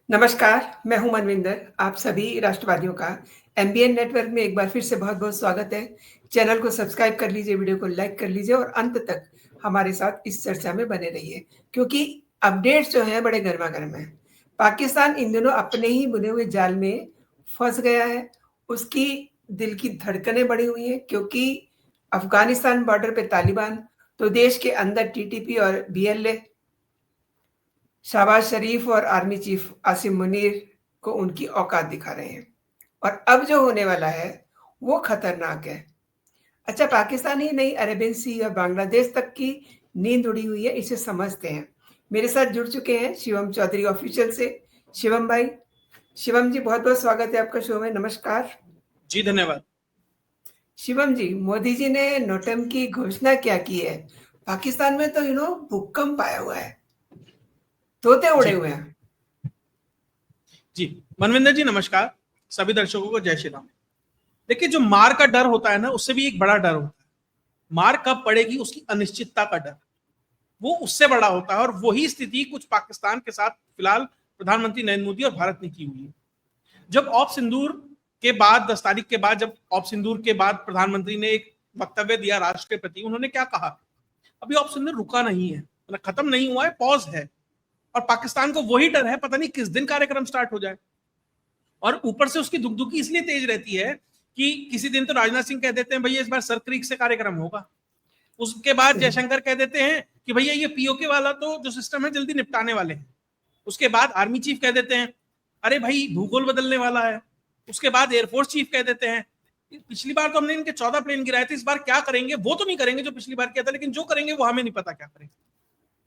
नमस्कार, मैं हूँ मनविंदर। आप सभी राष्ट्रवादियों का एमबीएन नेटवर्क में एक बार फिर से बहुत-बहुत स्वागत है। चैनल को सब्सक्राइब कर लीजिए, वीडियो को लाइक कर लीजिए और अंत तक हमारे साथ इस चर्चा में बने रहिए, क्योंकि अपडेट्स जो हैं बड़े गरमा-गरम हैं। पाकिस्तान इन दिनों अपने ही बुने हुए जाल में फँस गया है। उसकी दिल की धड़कनें बढ़ी हुई हैं, क्योंकि अफ़गानिस्तान बॉर्डर पे तालिबान, तो देश के अंदर टीटीपी और बीएलए, शहबाज शरीफ और आर्मी चीफ आसिम मुनीर को उनकी औकात दिखा रहे हैं और अब जो होने वाला है वो खतरनाक है। अच्छा, पाकिस्तान ही नहीं, अरेबियन सी और बांग्लादेश तक की नींद उड़ी हुई है, इसे समझते हैं। मेरे साथ जुड़ चुके हैं शिवम चौधरी ऑफिशियल से। शिवम भाई, शिवम जी, बहुत बहुत स्वागत है आपका शो में। नमस्कार जी, धन्यवाद। शिवम जी, मोदी जी ने नोटम की घोषणा क्या की है? पाकिस्तान में तो भूकंप आया हुआ है, तोते उड़े हुए हैं। जी, मनविंदर जी नमस्कार। सभी दर्शकों को जय श्री राम। देखिए, जो मार का डर होता है ना, उससे भी एक बड़ा डर होता है। मार कब पड़ेगी उसकी अनिश्चितता का डर, वो उससे बड़ा होता है। और वही स्थिति कुछ पाकिस्तान के साथ फिलहाल प्रधानमंत्री नरेंद्र मोदी और भारत ने की हुई है। जब ऑप सिंदूर के बाद 10 तारीख के बाद, जब ऑप सिंदूर के बाद प्रधानमंत्री ने एक वक्तव्य दिया राष्ट्र के प्रति, उन्होंने क्या कहा? अभी ऑप सिंदूर रुका नहीं है, मतलब खत्म नहीं हुआ है, पॉज है। और पाकिस्तान को वही डर है, पता नहीं किस दिन कार्यक्रम स्टार्ट हो जाए। और ऊपर से उसकी दुखदुखी इसलिए तेज रहती है कि किसी दिन तो राजनाथ सिंह कह देते हैं भैया इस बार सर क्रीक से कार्यक्रम होगा। उसके बाद सही। जयशंकर कह देते हैं कि भैया ये पीओके वाला तो जो सिस्टम है जल्दी निपटाने वाले हैं। उसके बाद आर्मी चीफ कह देते हैं अरे भाई भूगोल बदलने वाला है। उसके बाद एयरफोर्स चीफ कह देते हैं पिछली बार तो हमने इनके 14 प्लेन गिराए थे, इस बार क्या करेंगे? वो तो नहीं करेंगे जो पिछली बार किया था, लेकिन जो करेंगे वो हमें नहीं पता क्या करेंगे।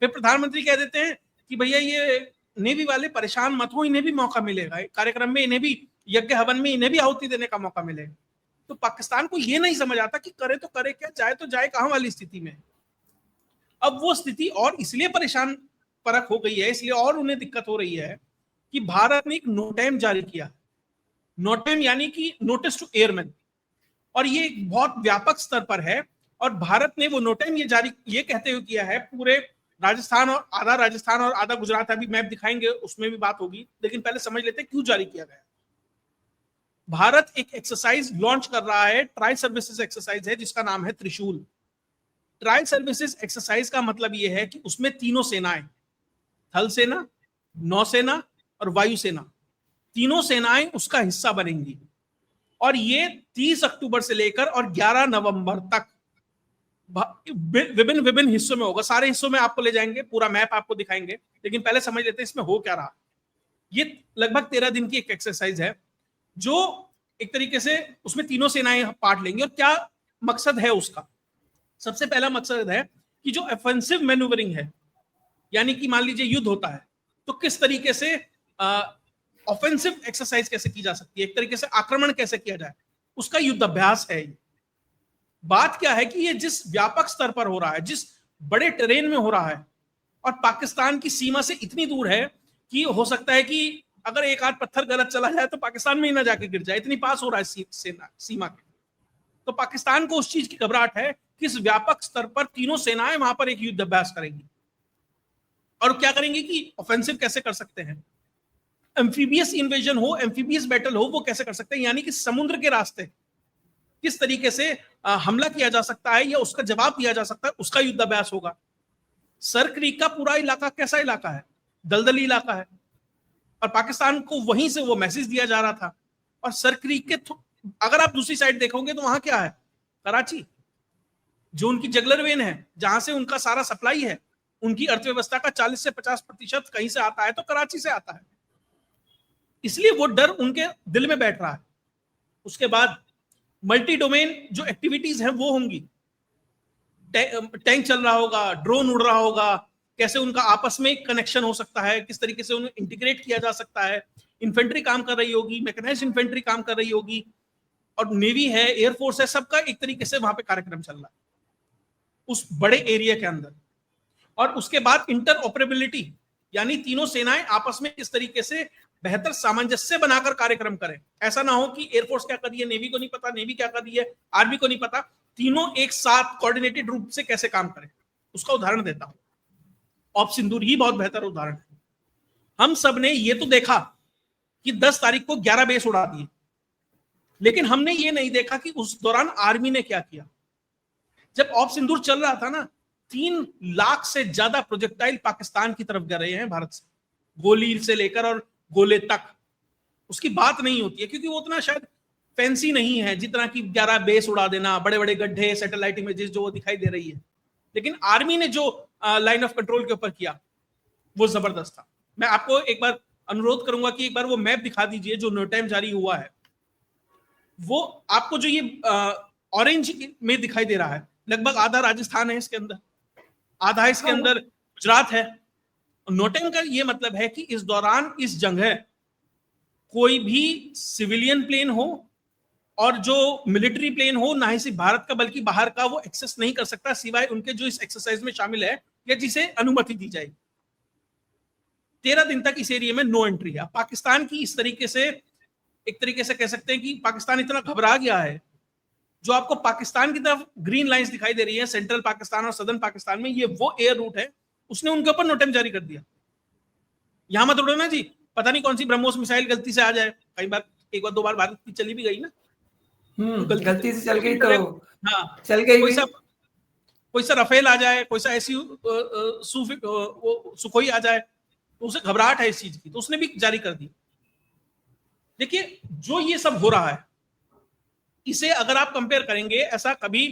फिर प्रधानमंत्री कह देते हैं कि भैया ये नेवी वाले परेशान मत हो, इन्हें भी मौका मिलेगा कार्यक्रम में, इन्हें भी यज्ञ हवन में इन्हें भी आहुति देने का मौका मिलेगा। तो पाकिस्तान को ये नहीं समझ आता कि करे तो करे क्या, जाए तो जाए कहां वाली स्थिति में। अब वो स्थिति और इसलिए परेशान परख हो गई है, इसलिए और उन्हें दिक्कत हो रही है कि भारत ने एक नोटैम जारी किया। नोटैम यानी कि नोटिस टू एयरमैन, और ये एक बहुत व्यापक स्तर पर है। और भारत ने वो नोटैम ये जारी ये कहते हुए किया है पूरे राजस्थान और आधा गुजरात, अभी मैप दिखाएंगे उसमें भी बात होगी, लेकिन पहले समझ लेते हैं क्यों जारी किया गया। भारत एक एक्सरसाइज लॉन्च कर रहा है, ट्राई सर्विसेज एक्सरसाइज है, जिसका नाम है त्रिशूल। ट्राई सर्विसेज एक्सरसाइज का मतलब यह है कि उसमें तीनों सेनाएं, थल सेना, नौसेना और वायुसेना, तीनों सेनाएं उसका हिस्सा बनेंगी। और ये 30 अक्टूबर से लेकर और 11 नवंबर तक विभिन्न विभिन्न हिस्सों में होगा। सारे हिस्सों में आपको ले जाएंगे, पूरा मैप आपको दिखाएंगे, लेकिन पहले समझ लेते हैं इसमें हो क्या रहा। ये लगभग 13 दिन की एक एक्सरसाइज है, जो एक तरीके से उसमें तीनों सेनाएं पार्ट लेंगी। और क्या मकसद है उसका? सबसे पहला मकसद है कि जो ऑफेंसिव मैन्यूवरिंग है, यानी कि मान लीजिए युद्ध होता है तो किस तरीके से ऑफेंसिव एक्सरसाइज कैसे की जा सकती है, एक तरीके से आक्रमण कैसे किया जाए, उसका युद्ध अभ्यास है। बात क्या है कि ये जिस व्यापक स्तर पर हो रहा है, जिस बड़े टेरेन में हो रहा है, और पाकिस्तान की सीमा से इतनी दूर है कि हो सकता है कि अगर एक आध पत्थर गलत चला जाए तो पाकिस्तान में ही ना जाके गिर जाए, इतनी पास हो रहा है सीमा के। तो पाकिस्तान को उस चीज की घबराहट है कि इस व्यापक स्तर पर तीनों सेनाएं वहां पर एक युद्ध अभ्यास करेंगी। और क्या करेंगे कि ऑफेंसिव कैसे कर सकते हैं, एम्फीबियस इन्वेजन हो, एम्फीबियस बैटल हो, वो कैसे कर सकते हैं, यानी कि समुद्र के रास्ते किस तरीके से हमला किया जा सकता है या उसका जवाब दिया जा सकता है, उसका युद्ध अभ्यास होगा। सर क्रीक का पूरा इलाका कैसा इलाका है? दलदली इलाका है, और पाकिस्तान को वहीं से वो मैसेज दिया जा रहा था। और सर क्रीक के अगर आप दूसरी साइड देखोगे तो वहां क्या है? कराची, जो उनकी जगलर वेन है, जहां से उनका सारा सप्लाई है, उनकी अर्थव्यवस्था का 40 से 50% कहीं से आता है तो कराची से आता है। इसलिए वो डर उनके दिल में बैठ रहा है। उसके बाद मल्टी डोमेन जो एक्टिविटीज हैं वो होंगी, टैंक चल रहा होगा, ड्रोन उड़ रहा होगा, कैसे उनका आपस में कनेक्शन हो सकता है, किस तरीके से उन्हें इंटीग्रेट किया जा सकता है। इन्फेंट्री काम कर रही होगी, मैकेनाइज्ड इन्फेंट्री काम कर रही होगी, और नेवी है, एयरफोर्स है, सबका एक तरीके से वहां पे कार्यक्रम चल रहा है उस बड़े एरिया के अंदर। और उसके बाद इंटर ऑपरेबिलिटी, यानी तीनों सेनाएं आपस में किस तरीके से बेहतर सामंजस्य बनाकर कार्यक्रम करें। ऐसा ना हो कि एयरफोर्स क्या कर रही है नेवी को नहीं पता, नेवी क्या कर रही है आर्मी को नहीं पता, तीनों एक साथ कोऑर्डिनेटेड रूप से कैसे काम करें। उसका उदाहरण देता हूं, ऑप सिंदूर ही बहुत बेहतर उदाहरण है। हम सब ने ये तो देखा कि 10 तारीख को 11 बेस उड़ा दिए, लेकिन हमने ये नहीं देखा कि उस दौरान आर्मी ने क्या किया। जब ऑप सिंदूर चल रहा था ना, 3 लाख से ज्यादा प्रोजेक्टाइल पाकिस्तान की तरफ जा रहे हैं भारत से, गोली से लेकर और गोले तक। उसकी बात नहीं होती है क्योंकि वो उतना शायद फैंसी नहीं है जितना कि 11 बेस उड़ा देना, बड़े बड़े गड्ढे, सैटेलाइट इमेजेस जो दिखाई दे रही है। लेकिन आर्मी ने जो लाइन ऑफ कंट्रोल के ऊपर किया वो जबरदस्त था। मैं आपको एक बार अनुरोध करूंगा कि एक बार वो मैप दिखा दीजिए जो नो टाइम जारी हुआ है। वो आपको जो ये ऑरेंज में दिखाई दे रहा है, लगभग आधा राजस्थान है इसके अंदर, आधा इसके अंदर गुजरात है। नोटिंग का ये मतलब है कि इस दौरान इस जगह कोई भी सिविलियन प्लेन हो और जो मिलिट्री प्लेन हो, ना ही सिर्फ भारत का बल्कि बाहर का, वो एक्सेस नहीं कर सकता सिवाय उनके जो इस एक्सरसाइज में शामिल है या जिसे अनुमति दी जाएगी। 13 दिन तक इस एरिया में नो एंट्री है। पाकिस्तान की इस तरीके से, एक तरीके से कह सकते हैं कि पाकिस्तान इतना घबरा गया है, जो आपको पाकिस्तान की तरफ ग्रीन लाइंस दिखाई दे रही है सेंट्रल पाकिस्तान और सदर्न पाकिस्तान में, ये वो एयर रूट है, उसने उनके ऊपर नोटिस जारी कर दिया। यहां मत उड़ना जी, पता नहीं कौन सी ब्रह्मोस मिसाइल गलती से आ जाए। कई बार, एक बार 2 बार भारत की चली भी गई ना, गलती से चल गई तो हाँ चल गई। कोई सा रफेल आ जाए, कोई सा ऐसी सुखोई आ जाए, तो उसे घबराहट है इस चीज की, तो उसने भी जारी कर दी। देखिए जो ये सब हो रहा है, इसे अगर आप कंपेयर करेंगे, ऐसा कभी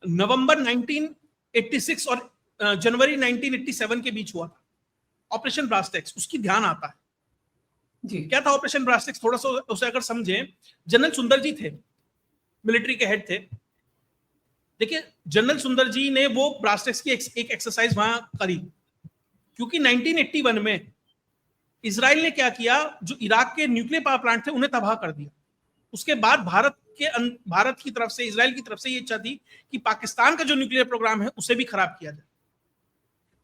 नवंबर 1986 और जनवरी 1987 के बीच हुआ था, ऑपरेशन ब्रास्टेक्स, उसकी ध्यान आता है जी। क्या था ऑपरेशन ब्रास्टेक्स? थोड़ा सा उसे अगर समझें, जनरल सुंदर जी थे, मिलिट्री के हेड थे। देखिए जनरल सुंदर जी ने वो ब्रास्टेक्स की एक एक्सरसाइज वहां करी, क्योंकि 1981 में इजराइल ने क्या किया, जो इराक के न्यूक्लियर पावर प्लांट थे उन्हें तबाह कर दिया। उसके बाद भारत की तरफ से, इजराइल की तरफ से ये इच्छा थी कि पाकिस्तान का जो न्यूक्लियर प्रोग्राम है उसे भी खराब किया जाए।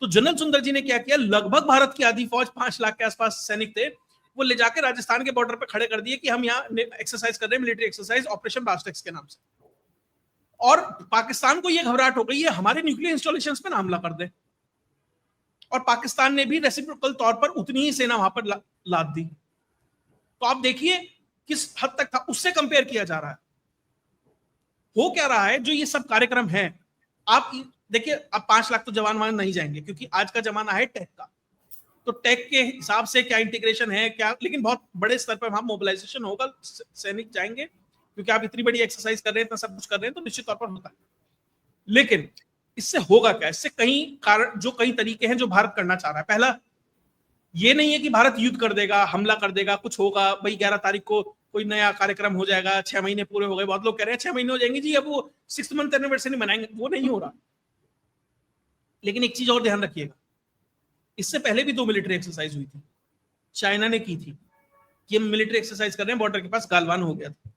तो जनरल सुंदर जी ने क्या किया, लगभग भारत की आधी फौज, 5 लाख के आसपास सैनिक थे, वो ले जाकर राजस्थान के बॉर्डर पे खड़े कर दिए कि हम यहाँ एक्सरसाइज कर रहे हैं, मिलिट्री एक्सरसाइज ऑपरेशन ब्रास्टेक्स के नाम से। और पाकिस्तान को यह घबराहट हो गई है हमारे न्यूक्लियर इंस्टॉलेशंस पे हमला कर दे, और पाकिस्तान ने भी रेसिप्रोकल तौर पर उतनी ही सेना वहां पर लाद दी। तो आप देखिए किस हद तक था, उससे कंपेयर किया जा रहा है। हो क्या रहा है, जो ये सब कार्यक्रम है, आप देखिए, अब 5 लाख तो जवान वहां नहीं जाएंगे क्योंकि आज का जमाना है टेक का। तो टेक के हिसाब से क्या इंटीग्रेशन है क्या, लेकिन बहुत बड़े स्तर पर वहां मोबिलाइजेशन होगा, सैनिक जाएंगे, क्योंकि आप इतनी बड़ी एक्सरसाइज कर रहे हैं, इतना सब कुछ कर रहे हैं, तो निश्चित तौर पर होता है। लेकिन इससे होगा क्या, इससे कई तरीके हैं जो भारत करना चाह रहा है। पहला, ये नहीं है कि भारत युद्ध कर देगा, हमला कर देगा, कुछ होगा भाई 11 तारीख को कोई नया कार्यक्रम हो जाएगा, 6 महीने पूरे हो गए। बहुत लोग कह रहे हैं 6 महीने हो जाएंगे जी, अब वो 6th मंथ एनिवर्सरी मनाएंगे, वो नहीं हो रहा। लेकिन एक चीज और ध्यान रखिएगा, इससे पहले भी 2 मिलिट्री एक्सरसाइज हुई थी, चाइना ने की थी, कि हम मिलिट्री एक्सरसाइज कर रहे हैं, बॉर्डर के पास गालवान हो गया था।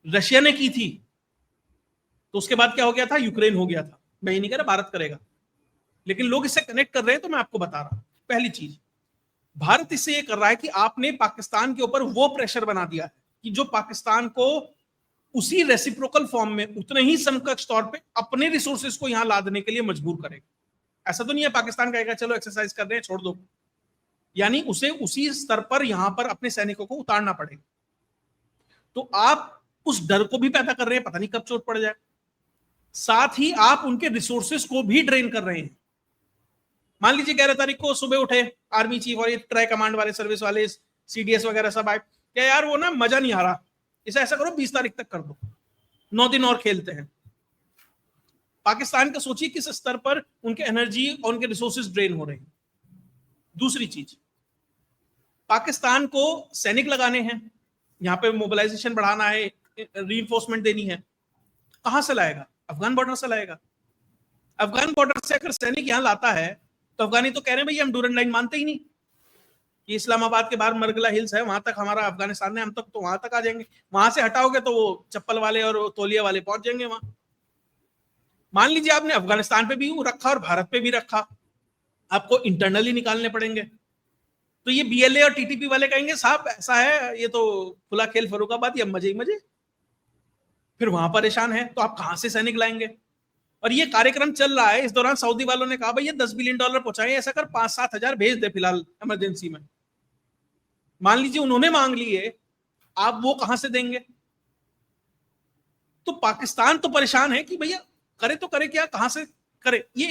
रशिया ने की थी, तो उसके बाद क्या हो गया था, यूक्रेन हो गया था। मैं ये नहीं कह रहा भारत करेगा, लेकिन लोग इससे कनेक्ट कर रहे हैं, तो मैं आपको बता रहा हूं। पहली चीज, भारत इससे ये कर रहा है कि आपने पाकिस्तान के ऊपर वो प्रेशर बना दिया है कि जो पाकिस्तान को उसी रेसिप्रोकल फॉर्म में, उतने ही समकक्ष तौर पे अपने रिसोर्सेज को यहां लादने के लिए मजबूर करेगा। ऐसा तो नहीं है पाकिस्तान कहेगा चलो एक्सरसाइज कर रहे हैं छोड़ दो, यानी उसे उसी स्तर पर यहां पर अपने सैनिकों को उतारना पड़ेगा। तो आप उस डर को भी पैदा कर रहे हैं, पता नहीं कब चोट पड़ जाए, साथ ही आप उनके रिसोर्सेज को भी ड्रेन कर रहे हैं। मान लीजिए 11 तारीख को सुबह उठे आर्मी चीफ और ये ट्राई कमांड वाले, सर्विस वाले, सीडीएस वगैरह सब आए, क्या यार वो ना मजा नहीं आ रहा, इसे ऐसा करो 20 तारीख तक कर दो, 9 दिन और खेलते हैं। पाकिस्तान का सोचिए किस स्तर पर उनके एनर्जी और उनके रिसोर्सेज ड्रेन हो रहे हैं। दूसरी चीज, पाकिस्तान को सैनिक लगाने हैं, यहां पे मोबिलाइजेशन बढ़ाना है, रीइंफोर्समेंट देनी है, कहां से लाएगा? अफगान बॉर्डर से लाएगा। अफगान बॉर्डर से अगर सैनिक यहां लाता है, तो अफगानी तो कह रहे हैं भाई हम डूरन लाइन मानते ही नहीं, कि इस्लामाबाद के बाहर मरगला हिल्स है, वहां तक हमारा अफगानिस्तान है, हम तक तो वहां तक आ जाएंगे, वहां से हटाओगे तो वो चप्पल वाले और तौलिया वाले पहुंच जाएंगे वहां। मान लीजिए आपने अफगानिस्तान पे भी रखा और भारत पे भी रखा, आपको इंटरनली निकालने पड़ेंगे। तो ये बीएलए और टीटीपी वाले कहेंगे साहब ऐसा है, ये तो खुला खेल फर्रुखाबाद, ये मजे ही मजे, फिर वहां परेशान है, तो आप कहां से सैनिक लाएंगे? और ये कार्यक्रम चल रहा है, इस दौरान सऊदी वालों ने कहा भाई ये $10 बिलियन पहुंचाए, ऐसा कर 5-7 हजार भेज दे फिलहाल इमरजेंसी में। मान लीजिए उन्होंने मांग लिए, आप वो कहां से देंगे? तो पाकिस्तान तो परेशान है कि भैया करे तो करे क्या, कहां से करे। ये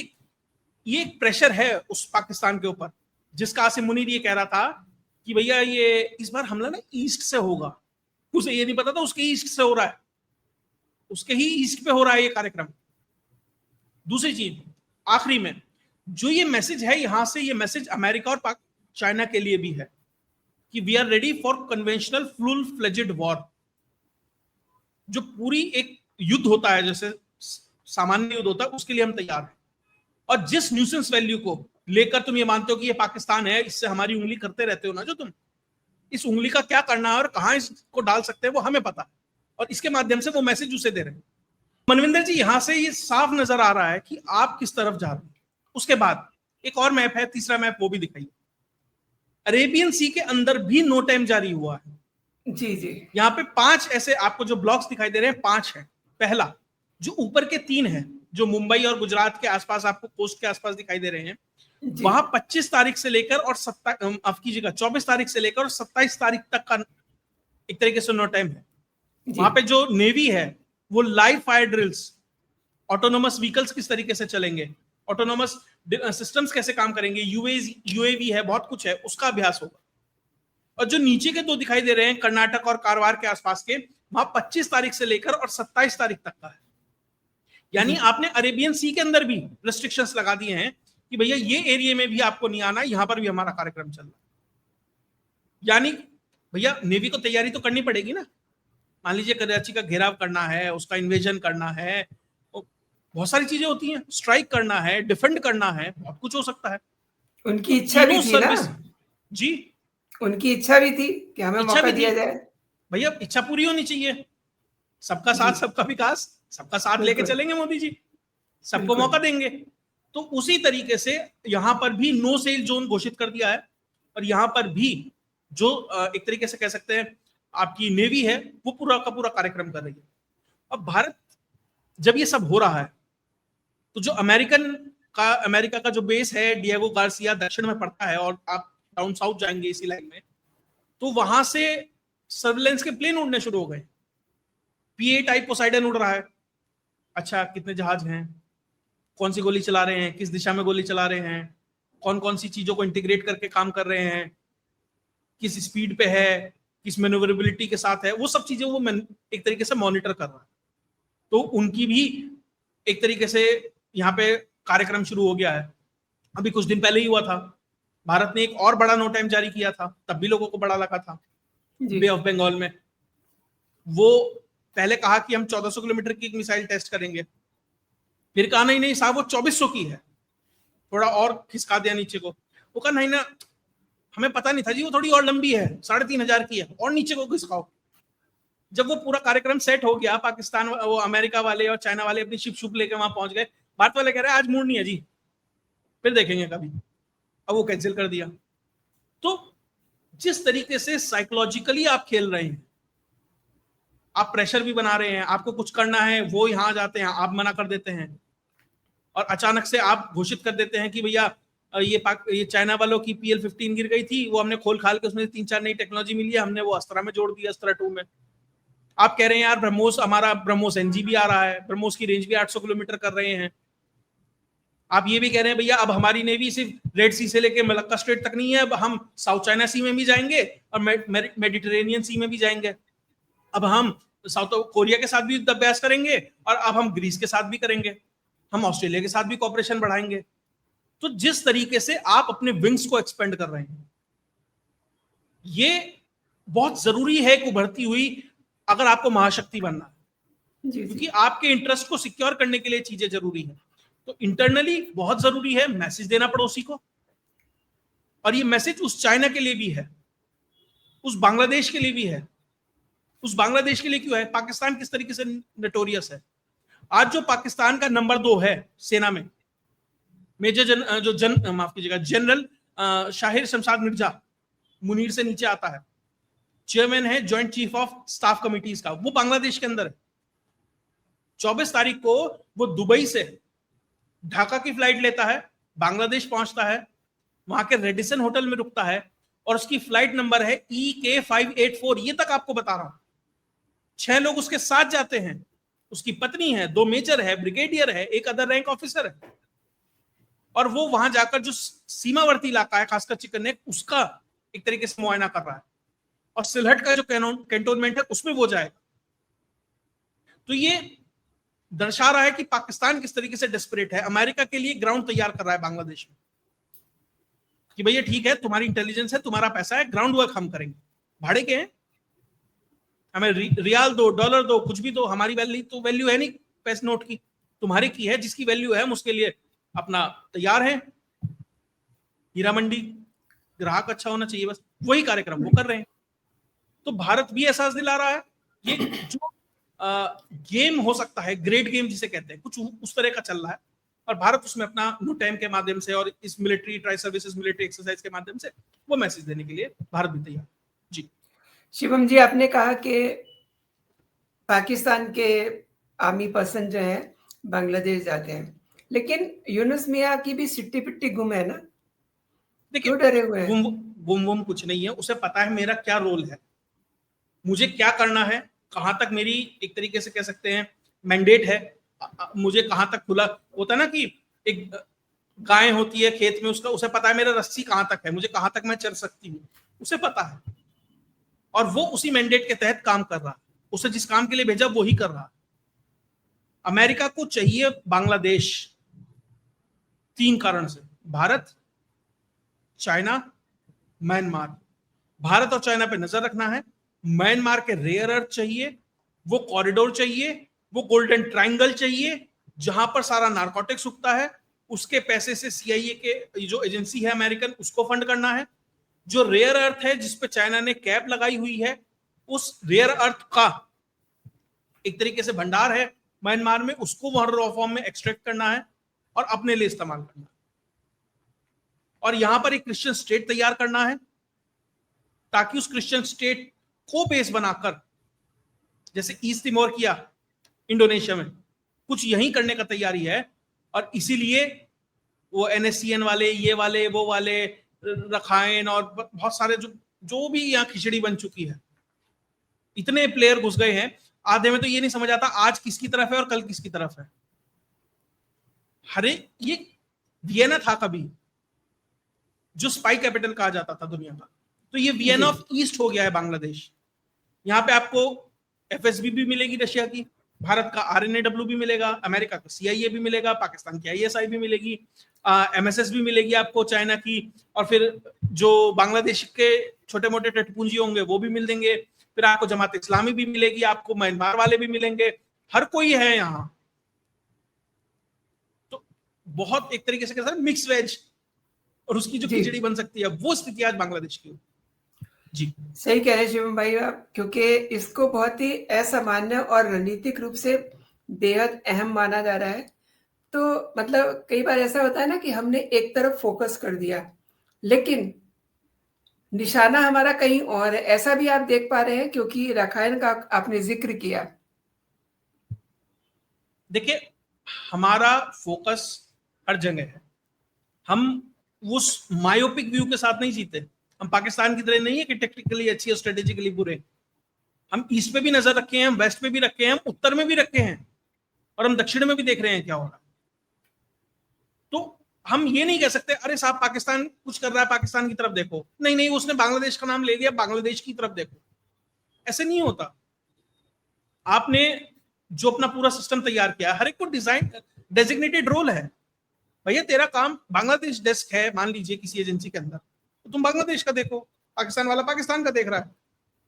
एक प्रेशर है उस पाकिस्तान के ऊपर, जिसका आसिम मुनीर ये कह रहा था कि भैया ये इस बार हमला ना ईस्ट से होगा, उसे ये नहीं पता था उसके ईस्ट से हो रहा है, उसके ही ईस्ट पे हो रहा है ये कार्यक्रम। दूसरी चीज आखिरी में, जो ये मैसेज है यहां से, ये मैसेज अमेरिका और चाइना के लिए भी है कि we are ready for conventional full fledged war. जो पूरी एक युद्ध होता है, जैसे सामान्य युद्ध होता है, उसके लिए हम तैयार हैं। और जिस न्यूसेंस वैल्यू को लेकर तुम ये मानते हो कि ये पाकिस्तान है, इससे हमारी उंगली करते रहते हो ना जो तुम, इस उंगली का क्या करना है और कहां इसको डाल सकते हैं वो हमें पता है, और इसके माध्यम से वो मैसेज उसे दे रहे हैं। मनविंदर जी, यहां से ये साफ नजर आ रहा है कि आप किस तरफ जा रहे हैं। उसके बाद एक और मैप है, तीसरा मैप, वो भी दिखाइए। अरेबियन सी के अंदर भी नो टाइम जारी हुआ है। जी जी, यहाँ पे 5 ऐसे आपको जो ब्लॉक्स दिखाई दे रहे हैं, 5 है। पहला जो ऊपर के 3 है, जो मुंबई और गुजरात के आसपास, आपको कोस्ट के आसपास दिखाई दे रहे हैं, वहां 25 तारीख से लेकर और 24 तारीख से लेकर और 27 तारीख तक का एक तरीके से नो टाइम है। वहां पे जो नेवी है वो live fire drills, autonomous vehicles किस तरीके से चलेंगे, ऑटोनोमस सिस्टम्स कैसे काम करेंगे, यूएवी है, बहुत कुछ है, उसका अभ्यास होगा। और जो नीचे के 2 दिखाई दे रहे हैं कर्नाटक और कारवार के आसपास के, वहां 25 तारीख से लेकर और 27 तारीख तक का है। यानी आपने अरेबियन सी के अंदर भी रेस्ट्रिक्शंस लगा दिए हैं कि भैया ये एरिया में भी आपको नहीं आना, यहां पर भी हमारा कार्यक्रम चल रहा है। यानी भैया नेवी को तैयारी तो करनी पड़ेगी ना। मान लीजिए कराची का घेराव करना है, उसका इन्वेजन करना है, बहुत सारी चीजें होती हैं, स्ट्राइक करना है, डिफेंड करना है, बहुत कुछ हो सकता है। उनकी इच्छा भी थी ना जी, उनकी इच्छा भी थी कि हमें मौका दिया जाए। भैया इच्छा पूरी होनी चाहिए, सबका साथ सबका विकास, सबका साथ लेके चलेंगे मोदी जी, सबको मौका देंगे। तो उसी तरीके से यहां पर भी नो सेल जोन घोषित कर दिया है, और यहां पर भी जो एक तरीके से कह सकते हैं आपकी नेवी है, वो पूरा का पूरा कार्यक्रम कर रही है। अब भारत जब ये सब हो रहा है, तो जो अमेरिका का जो बेस है डिएगो गार्सिया दक्षिण में पड़ता है, और आप डाउन साउथ जाएंगे इसी लाइन में, तो वहां से सर्विलेंस के प्लेन उड़ने शुरू हो गए। P-8 टाइप पोसाइडन उड़ रहा है। अच्छा, कितने जहाज हैं, कौन सी गोली चला रहे हैं, किस दिशा में गोली चला रहे हैं, कौन कौन सी चीजों को इंटीग्रेट करके काम कर रहे हैं, किस स्पीड पे है, किस मैन्यूवरेबिलिटी के साथ है, वो सब चीजें वो एक तरीके से मॉनिटर कर रहा है। तो उनकी भी एक तरीके से यहाँ पे कार्यक्रम शुरू हो गया है। अभी कुछ दिन पहले ही हुआ था, भारत ने एक और बड़ा नो टाइम जारी किया था, तब भी लोगों को बड़ा लगा था, बे ऑफ बंगाल में। वो पहले कहा कि हम 1400 किलोमीटर की एक मिसाइल टेस्ट करेंगे, फिर कहा नहीं नहीं साहब वो 2400 की है, थोड़ा और खिसका दिया नीचे को। वो कहा नहीं ना, हमें पता नहीं था जी, वो थोड़ी और लंबी है, 3500 की है, और नीचे को खिसकाओ। जब वो पूरा कार्यक्रम सेट हो गया, पाकिस्तान, वो अमेरिका वाले और चाइना वाले अपनी शिप शुप लेके वहां पहुंच गए, भारत वाले कह रहे हैं आज मूड नहीं है जी, फिर देखेंगे कभी, अब वो कैंसिल कर दिया। तो जिस तरीके से साइकोलॉजिकली आप खेल रहे हैं, आप प्रेशर भी बना रहे हैं, आपको कुछ करना है, वो यहां आ जाते हैं, आप मना कर देते हैं, और अचानक से आप घोषित कर देते हैं कि भैया ये चाइना वालों की PL-15 गिर गई थी, वो हमने खोल खाल के उसमें 3-4 नई टेक्नोलॉजी मिली है, हमने वो अस्त्रा में जोड़ दिया, अस्त्रा 2 में। आप कह रहे हैं यार ब्रह्मोस, हमारा ब्रह्मोस NG भी आ रहा है, ब्रह्मोस की रेंज भी 800 किलोमीटर कर रहे हैं। आप ये भी कह रहे हैं भैया अब हमारी नेवी सिर्फ रेड सी से लेके मलक्का स्ट्रेट तक नहीं है, अब हम साउथ चाइना सी में भी जाएंगे और मेडिटेरेनियन सी में भी जाएंगे, अब हम साउथ कोरिया के साथ भी युद्ध अभ्यास करेंगे, और अब हम ग्रीस के साथ भी करेंगे, हम ऑस्ट्रेलिया के साथ भी कॉपरेशन बढ़ाएंगे। तो जिस तरीके से आप अपने विंग्स को एक्सपेंड कर रहे हैं, ये बहुत जरूरी है कि उभरती हुई, अगर आपको महाशक्ति बनना है, क्योंकि आपके इंटरेस्ट को सिक्योर करने के लिए चीजें जरूरी है। तो इंटरनली बहुत जरूरी है मैसेज देना पड़ोसी को, और ये मैसेज उस चाइना के लिए भी है, उस बांग्लादेश के लिए भी है। उस बांग्लादेश के लिए क्यों है? पाकिस्तान किस तरीके से नोटोरियस है। आज जो पाकिस्तान का नंबर 2 है सेना में, जनरल शाहिर शमशाद मिर्जा, मुनीर से नीचे आता है, चेयरमैन है joint chief of staff committees का, वो बांग्लादेश के अंदर है। 24 तारीख को वो दुबई से ढाका की फ्लाइट लेता है, बांग्लादेश पहुंचता है, वहां के रेडिसन होटल में रुकता है, और उसकी फ्लाइट नंबर है EK584। ये तक आपको बता रहा हूं। 6 लोग उसके साथ जाते हैं, उसकी पत्नी है, 2 मेजर है, ब्रिगेडियर है, एक अदर रैंक ऑफिसर है, और वो वहां जाकर जो सीमावर्ती इलाका है, खासकर चिकन नेक, उसका एक तरीके से मुआयना कर रहा है, और सिलहट का जो कैंटोनमेंट है उसमें वो जाएगा। तो ये दर्शा रहा है कि पाकिस्तान किस तरीके से डेस्परेट है, अमेरिका के लिए ग्राउंड तैयार कर रहा है बांग्लादेश में, कि भैया ठीक है, तुम्हारी इंटेलिजेंस है, तुम्हारा पैसा है, ग्राउंड वर्क हम करेंगे, भाड़े के हैं, हमें रियाल दो, डॉलर दो, कुछ भी दो, हमारी वैल्यू है नहीं पैसे नोट की, तुम्हारी की है, जिसकी वैल्यू है हम उसके लिए अपना तैयार है। हीरा मंडी, ग्राहक अच्छा होना चाहिए, बस वही कार्यक्रम वो कर रहे हैं। तो भारत भी एहसास दिला रहा है, ये जो गेम हो सकता है, ग्रेट गेम जिसे कहते हैं, कुछ उस तरह का चल रहा है, और भारत उसमें अपना NUTEM के माध्यम से और इस military tri services military exercise के माध्यम से वो मैसेज देने के लिए भारत भी तैयार। जी शिवम जी, आपने कहा कि पाकिस्तान के आर्मी पर्सन जो है बांग्लादेश जाते हैं, लेकिन यूनुस मियां की भी सिट्टी पिट्टी गुम है ना, क्यों डरे हुए हैं? गुम कुछ नहीं है, उसे पता है मेरा क्या रोल है, मुझे क्या करना है, कहां तक मेरी एक तरीके से कह सकते हैं मैंडेट है, मुझे कहां तक खुला होता है ना, कि एक गाय होती है खेत में, उसका उसे पता है मेरा रस्सी कहां तक है, मुझे कहां तक मैं चल सकती हूँ, उसे पता है, और वो उसी मैंडेट के तहत काम कर रहा है, उसे जिस काम के लिए भेजा वो ही कर रहा है। अमेरिका को चाहिए बांग्लादेश 3 कारण से, भारत, चाइना, म्यांमार। भारत और चाइना पे नजर रखना है, म्यांमार के रेयर अर्थ चाहिए, वो कॉरिडोर चाहिए, वो गोल्डन ट्रायंगल चाहिए जहां पर सारा नारकोटिक्स उगता है, उसके पैसे से CIA के जो एजेंसी है अमेरिकन, उसको फंड करना है। जो रेयर अर्थ है जिसपे चाइना ने कैप लगाई हुई है, उस रेयर अर्थ का एक तरीके से भंडार है म्यांमार में, उसको वहां रॉ फॉर्म में एक्सट्रैक्ट करना है और अपने लिए इस्तेमाल करना है, और यहां पर एक क्रिश्चियन स्टेट तैयार करना है, ताकि उस क्रिश्चियन स्टेट को बेस बनाकर, जैसे ईस्ट तिमोर किया इंडोनेशिया में, कुछ यही करने का तैयारी है। और इसीलिए वो NSCN वाले, ये वाले, वो वाले, रखाइन और बहुत सारे जो भी यहाँ खिचड़ी बन चुकी है, इतने प्लेयर घुस गए हैं, आधे में तो ये नहीं समझ आता आज किसकी तरफ है और कल किसकी तरफ है। हरे ये वियना था कभी जो स्पाई कैपिटल कहा जाता था दुनिया का, तो ये वियना ऑफ ईस्ट हो गया है बांग्लादेश। यहाँ पे आपको FSB भी मिलेगी रशिया की, भारत का RNAW भी मिलेगा, अमेरिका का CIA भी मिलेगा, पाकिस्तान की ISI भी मिलेगी, MSS भी मिलेगी आपको चाइना की, और फिर जो बांग्लादेश के छोटे मोटे तटपुंजी होंगे वो भी मिल देंगे, फिर आपको जमात इस्लामी भी मिलेगी, आपको म्यांमार वाले भी मिलेंगे, हर कोई है यहाँ। तो बहुत एक तरीके से कैसा मिक्स वेज, और उसकी जो खिचड़ी बन सकती है, वो स्थिति आज बांग्लादेश की। जी सही कह रहे हैं शिवम भाई आप, क्योंकि इसको बहुत ही असामान्य और रणनीतिक रूप से बेहद अहम माना जा रहा है। तो मतलब कई बार ऐसा होता है ना कि हमने एक तरफ फोकस कर दिया, लेकिन निशाना हमारा कहीं और है, ऐसा भी आप देख पा रहे हैं, क्योंकि रखाइन का आपने जिक्र किया। देखिए, हमारा फोकस हर जगह है, हम उस मायोपिक व्यू के साथ नहीं जीते, हम पाकिस्तान की तरह नहीं है कि टेक्निकली अच्छी और स्ट्रेटेजिकली बुरे, हम ईस्ट पे भी नजर रखे हैं, हम वेस्ट पे भी रखे हैं, हम उत्तर में भी रखे हैं, और हम दक्षिण में भी देख रहे हैं क्या हो रहा है। तो हम ये नहीं कह सकते अरे साहब पाकिस्तान कुछ कर रहा है, पाकिस्तान की तरफ देखो, नहीं नहीं उसने बांग्लादेश का नाम ले लिया, बांग्लादेश की तरफ देखो, ऐसे नहीं होता। आपने जो अपना पूरा सिस्टम तैयार किया, हर एक को डिजाइन डेजिग्नेटेड रोल है, भैया तेरा काम बांग्लादेश डेस्क है मान लीजिए किसी एजेंसी के अंदर, तो तुम बांग्लादेश का देखो, पाकिस्तान वाला पाकिस्तान का देख रहा है,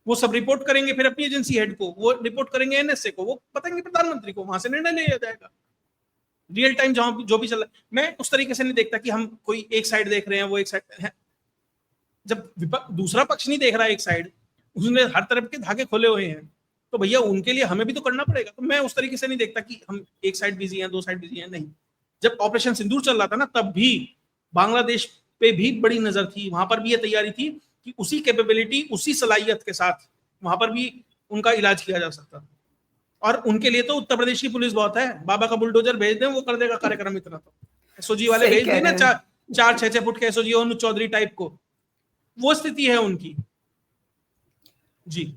वो सब रिपोर्ट करेंगे फिर अपनी एजेंसी हेड को, वो रिपोर्ट करेंगे NSA को, वो बताएंगे प्रधानमंत्री को, वहां से निर्णय लिया जाएगा रियल टाइम जहां जो भी चल रहा है। मैं उस तरीके से नहीं देखता कि हम कोई एक साइड देख रहे हैं, वो एक साइड है, जब दूसरा पक्ष नहीं देख रहा है एक साइड, उसने हर तरफ के धागे खोले हुए हैं, तो भैया उनके लिए हमें भी तो करना पड़ेगा। तो मैं उस तरीके से नहीं देखता कि हम एक साइड बिजी हैं, 2 साइड बिजी हैं, नहीं। जब ऑपरेशन सिंदूर चल रहा था ना, तब भी बांग्लादेश पे भी बड़ी नजर थी, वहां पर भी ये तैयारी थी कि उसी कैपेबिलिटी, उसी सलाहियत के साथ वहां पर भी उनका इलाज किया जा सकता था। और उनके लिए तो उत्तर प्रदेश की पुलिस बहुत है, बाबा का बुलडोजर भेज दें वो कर देगा कार्यक्रम इतना। तो एसओजी वाले सही भेज कह दें ना, रहे हैं। 4-6 फुट के एसओजी अनुज चौधरी टाइप को, वो स्थिति है उनकी। जी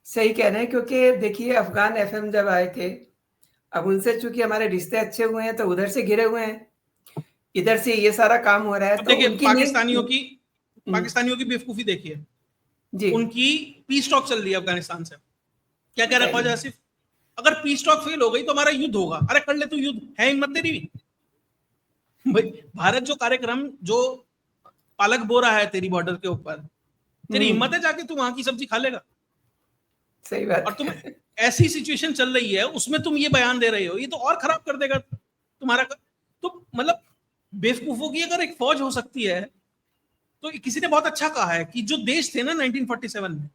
सही कह रहे हैं, क्योंकि देखिए अफगान एफएम जब आए थे, अब उनसे चूंकि हमारे रिश्ते अच्छे हुए हैं तो उधर से घिरे हुए हैं, इधर से ये सारा काम हो रहा है, अब तो देखिए उनकी पाकिस्तानियों की हम्म, बेवकूफी देखिए। जी उनकी पीस टॉक चल रही है अफगानिस्तान से, क्या कह रहा है सही ख्वाजा है। आसिफ, अगर पीस टॉक फेल हो गई तो हमारा युद्ध होगा। अरे कर ले तू युद्ध, है हिम्मत तेरी भी? भाई भारत जो कार्यक्रम जो पालक बो रहा है तेरी बॉर्डर के ऊपर, तेरी हिम्मत है जाके तू वहां की सब्जी खा लेगा? सही बात और तुम है। ऐसी सिचुएशन चल रही है उसमें तुम ये बयान दे रहे हो, ये तो और खराब कर देगा तुम्हारा। तो मतलब बेवकूफों की अगर एक फौज हो सकती है, तो किसी ने बहुत अच्छा कहा है कि जो देश थे ना 1947 में,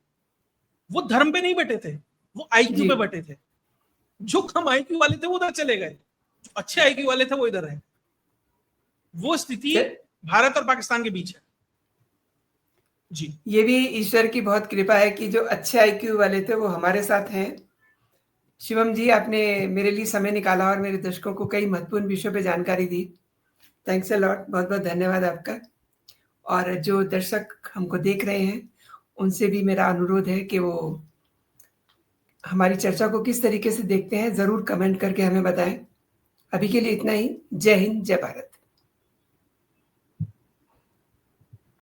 वो धर्म पे नहीं बटे थे, वो आईक्यू जी, पे बटे थे। जो कम आईक्यू वाले थे वो उधर चले गए, जो अच्छे आईक्यू वाले थे वो इधर है। वो स्थिति च- भारत और पाकिस्तान के बीच है। जी ये भी ईश्वर की बहुत कृपा है कि जो अच्छे आईक्यू वाले थे वो हमारे साथ हैं। शिवम जी, आपने मेरे लिए समय निकाला और मेरे दर्शकों को कई महत्वपूर्ण विषयों पे जानकारी दी। थैंक्स अ लॉट, बहुत बहुत धन्यवाद आपका। और जो दर्शक हमको देख रहे हैं, उनसे भी मेरा अनुरोध है कि वो हमारी चर्चा को किस तरीके से देखते हैं, ज़रूर कमेंट करके हमें बताएं। अभी के लिए इतना ही। जय हिंद, जय भारत।